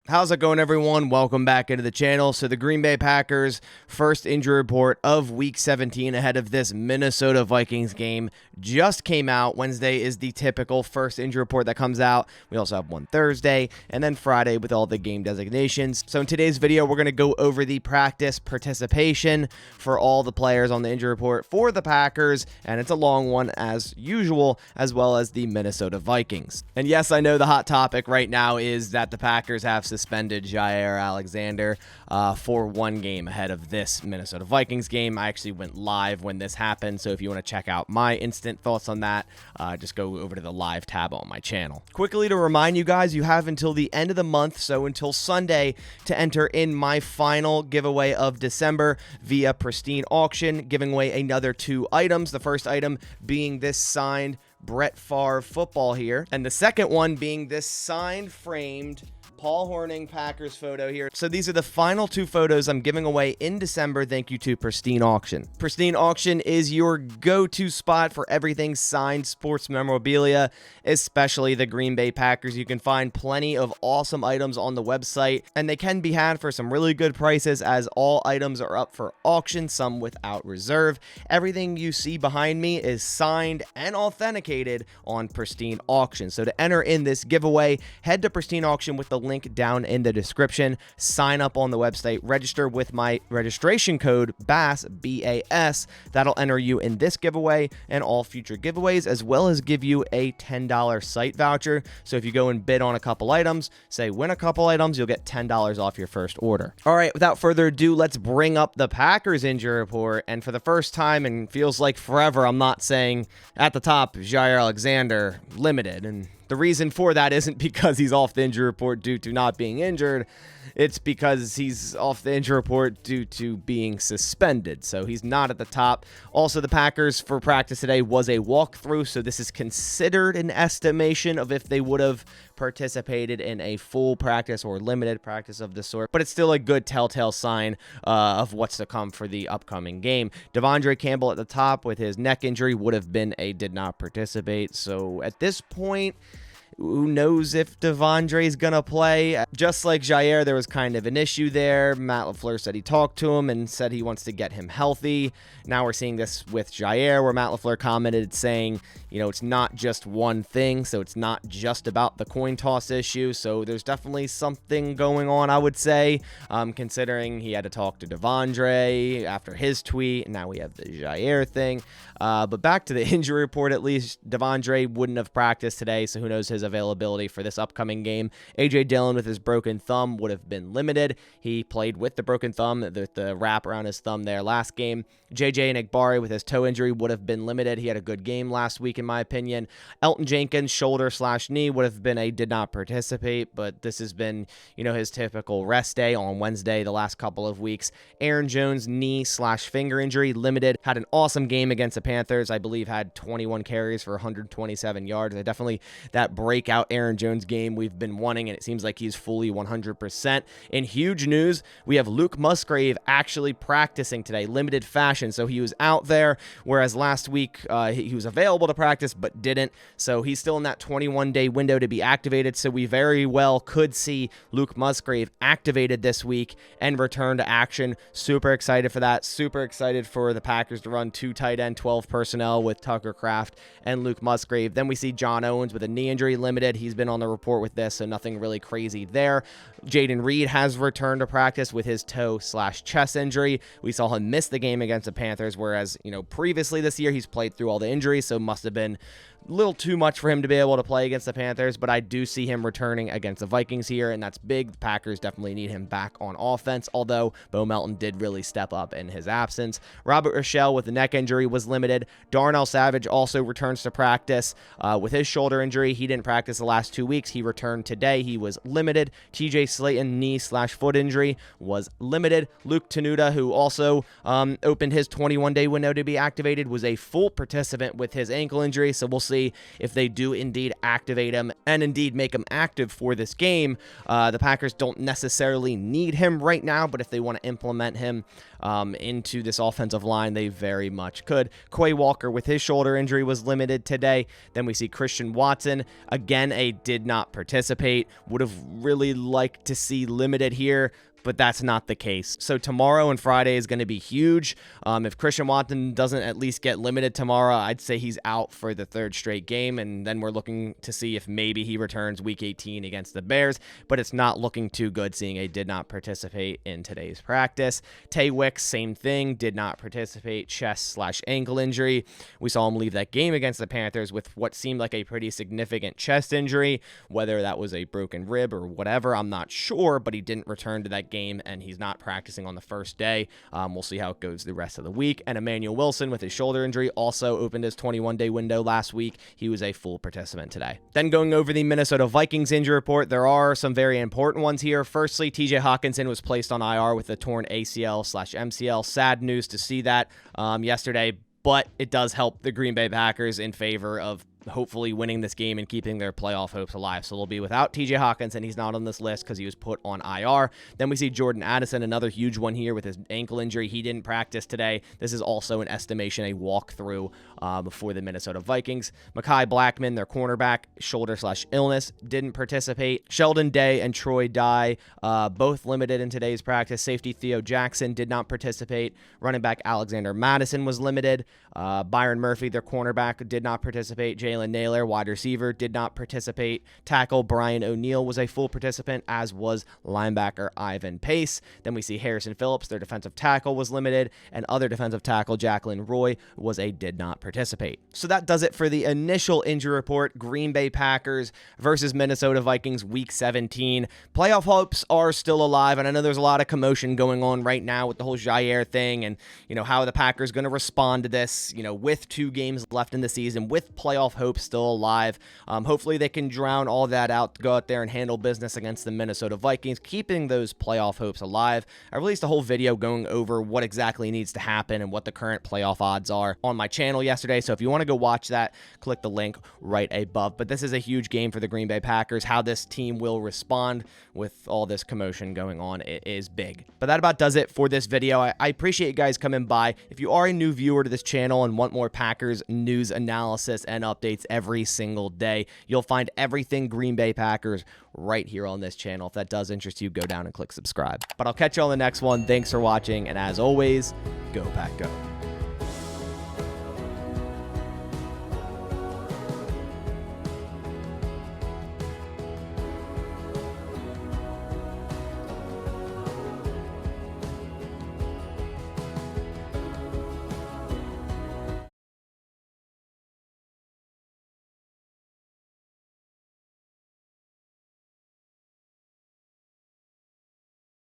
How's it going, everyone? Welcome back into the channel. So the Green Bay Packers first injury report of Week 17 ahead of this Minnesota Vikings game just came out. Wednesday is the typical first injury report that comes out. We also have one Thursday and then Friday with all the game designations. So in today's video, we're going to go over the practice participation for all the players on the injury report for the Packers, and it's a long one as usual, as well as the Minnesota Vikings. And yes, I know the hot topic right now is that the Packers have suspended Jaire Alexander for one game ahead of this Minnesota Vikings game. I actually went live when this happened, so if you want to check out my instant thoughts on that, just go over to the live tab on my channel. Quickly to remind you guys, you have until the end of the month, so until Sunday, to enter in my final giveaway of December via Pristine Auction, giving away another 2 items. The first item being this signed Brett Favre football here, and the second one being this signed framed Paul Hornung Packers photo here. So these are the final 2 photos I'm giving away in December. Thank you to Pristine Auction. Pristine Auction is your go-to spot for everything signed sports memorabilia, especially the Green Bay Packers. You can find plenty of awesome items on the website, and they can be had for some really good prices as all items are up for auction, some without reserve. Everything you see behind me is signed and authenticated on Pristine Auction. So to enter in this giveaway, head to Pristine Auction with the link down in the description. Sign up on the website, register with my registration code BAS, B-A-S. That'll enter you in this giveaway and all future giveaways, as well as give you a $10 site voucher. So if you go and bid on a couple items, say win a couple items, you'll get $10 off your first order. All right, without further ado, let's bring up the Packers injury report. And for the first time, and feels like forever, I'm not saying at the top, Jaire Alexander limited. And the reason for that isn't because he's off the injury report due to not being injured. It's because he's off the injury report due to being suspended. So he's not at the top. Also, the Packers for practice today was a walkthrough. So this is considered an estimation of if they would have participated in a full practice or limited practice of the sort. But it's still a good telltale sign of what's to come for the upcoming game. Devondre Campbell at the top with his neck injury would have been a did not participate. So at this point, who knows if Devondre is going to play? Just like Jaire, there was kind of an issue there. Matt LaFleur said he talked to him and said he wants to get him healthy. Now we're seeing this with Jaire, where Matt LaFleur commented saying, you know, it's not just one thing, so it's not just about the coin toss issue. So there's definitely something going on, I would say, considering he had to talk to Devondre after his tweet, and now we have the Jaire thing. But back to the injury report, at least Devondre wouldn't have practiced today, so who knows his availability for this upcoming game. A.J. Dillon with his broken thumb would have been limited. He played with the broken thumb, the wrap around his thumb there last game. J.J. Enagbare with his toe injury would have been limited. He had a good game last week, in my opinion. Elton Jenkins, shoulder/knee, would have been a did not participate, but this has been, you know, his typical rest day on Wednesday the last couple of weeks. Aaron Jones, knee/finger injury, limited. Had an awesome game against the Panthers. I believe had 21 carries for 127 yards. Definitely that breakout Aaron Jones game we've been wanting, and it seems like he's fully 100%. In huge news, we have Luke Musgrave actually practicing today, limited fashion. So he was out there, whereas last week he was available to practice but didn't. So he's still in that 21-day window to be activated. So we very well could see Luke Musgrave activated this week and return to action. Super excited for that. Super excited for the Packers to run 2 tight end, 12 personnel with Tucker Kraft and Luke Musgrave. Then we see John Owens with a knee injury, limited. He's been on the report with this, so nothing really crazy there. Jaden Reed has returned to practice with his toe/chest injury. We saw him miss the game against the Panthers, whereas, you know, previously this year he's played through all the injuries, so must have been a little too much for him to be able to play against the Panthers, but I do see him returning against the Vikings here, and that's big. The Packers definitely need him back on offense, although Bo Melton did really step up in his absence. Robert Rochelle with the neck injury was limited. Darnell Savage also returns to practice with his shoulder injury. He didn't practice the last 2 weeks. He returned today. He was limited. TJ Slayton, knee/foot injury, was limited. Luke Tenuta, who also opened his 21-day window to be activated, was a full participant with his ankle injury, so we'll see if they do indeed activate him and indeed make him active for this game. The Packers don't necessarily need him right now, but if they want to implement him into this offensive line, they very much could. Quay Walker with his shoulder injury was limited today. Then we see Christian Watson, again, did not participate. Would have really liked to see limited here, but that's not the case. So tomorrow and Friday is going to be huge. If Christian Watson doesn't at least get limited tomorrow, I'd say he's out for the third straight game, and then we're looking to see if maybe he returns week 18 against the Bears, but it's not looking too good seeing he did not participate in today's practice. Tay Wicks, same thing, did not participate, chest/ankle injury. We saw him leave that game against the Panthers with what seemed like a pretty significant chest injury. Whether that was a broken rib or whatever, I'm not sure, but he didn't return to that game, and he's not practicing on the first day. We'll see how it goes the rest of the week. And Emmanuel Wilson with his shoulder injury also opened his 21-day window last week. He was a full participant today. Then going over the Minnesota Vikings injury report, there are some very important ones here. Firstly, TJ Hockenson was placed on IR with a torn ACL/MCL. Sad news to see that yesterday, but it does help the Green Bay Packers in favor of hopefully winning this game and keeping their playoff hopes alive. So they'll be without TJ Hockenson. He's not on this list because he was put on IR. Then we see Jordan Addison, another huge one here with his ankle injury. He didn't practice today. This is also an estimation, a walkthrough for the Minnesota Vikings. Mekhi Blackmon, their cornerback, shoulder/illness, didn't participate. Sheldon Day and Troy Dye, both limited in today's practice. Safety Theo Jackson did not participate. Running back Alexander Madison was limited. Byron Murphy, their cornerback, did not participate. Jalen Naylor, wide receiver, did not participate. Tackle Brian O'Neill was a full participant, as was linebacker Ivan Pace. Then we see Harrison Phillips, their defensive tackle, was limited, and other defensive tackle Jacqueline Roy did not participate. So that does it for the initial injury report. Green Bay Packers versus Minnesota Vikings Week 17. Playoff hopes are still alive, and I know there's a lot of commotion going on right now with the whole Jair thing, and how the Packers going to respond to this. With 2 games left in the season, with playoff hopes still alive. Hopefully they can drown all that out, go out there and handle business against the Minnesota Vikings, keeping those playoff hopes alive. I released a whole video going over what exactly needs to happen and what the current playoff odds are on my channel yesterday. So if you want to go watch that, click the link right above. But this is a huge game for the Green Bay Packers. How this team will respond with all this commotion going on, it is big. But that about does it for this video. I appreciate you guys coming by. If you are a new viewer to this channel and want more Packers news, analysis, and updates every single day, you'll find everything Green Bay Packers right here on this channel. If that does interest you, go down and click subscribe. But I'll catch you on the next one. Thanks for watching, and as always, go Pack Go.